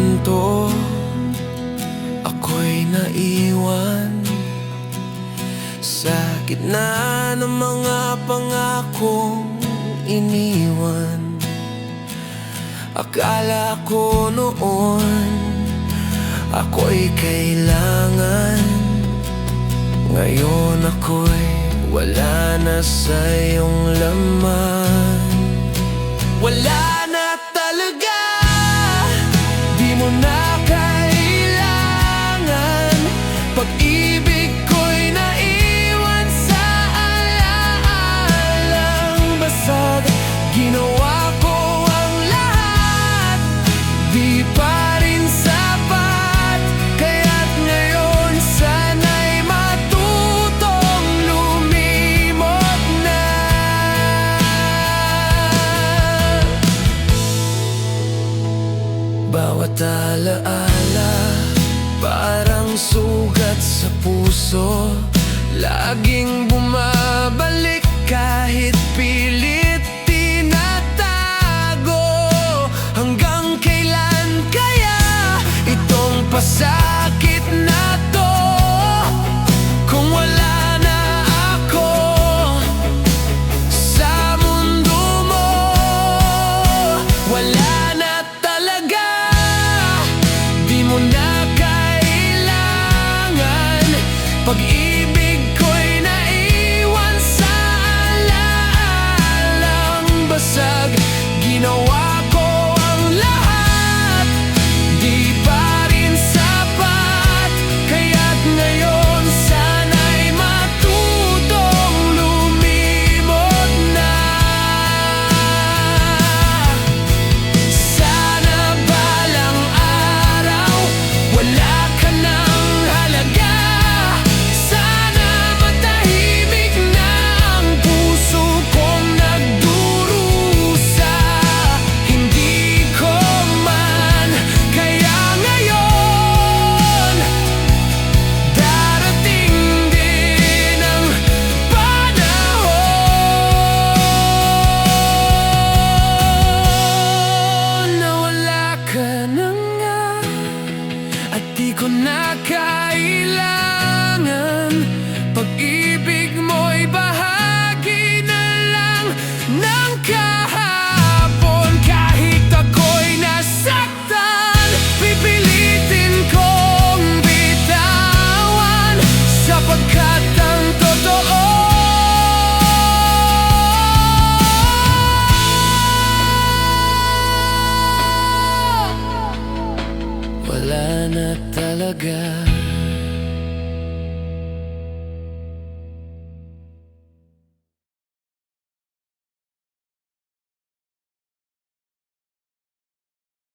momento ako'y naiwan sa gitna ng mga pangakong iniwan. Akala ko noon ako'y kailangan, ngayon ako'y wala na sa iyong laman. Wala na talaga, di mo na kailangan. Pag-ibig ko'y naiwan sa alaalang basag. Ginawa ko ang lahat, di pa rin sapat. Kaya't ngayon sana'y matutong lumimot na. Bawat alaala parang sugat sa puso, laging bumabalik kahit pilit tinatago. Hanggang kailan kaya itong pasakit na to? Kung wala na ako sa mundo mo, wala na talaga, di mo na kailangan. Pag-ibig ko'y naiwan sa alaalang basag. Ginawa ko ang lahat, di pa rin sapat. Kaya't ngayon sana'y matutong lumimot na. Sana balang araw wala ka ng halaga. Sana matahimik na ang puso kong nagdurusa. Hindi ko man kaya ngayon, darating din ang panahon na wala ka na nga at di ko na kailangan. Pag-ibig mo'y bahagi na lang ng kahapon. Kahit ako'y nasaktan, pipilitin kong bitawan, sapagkat ang totoo wala na talaga.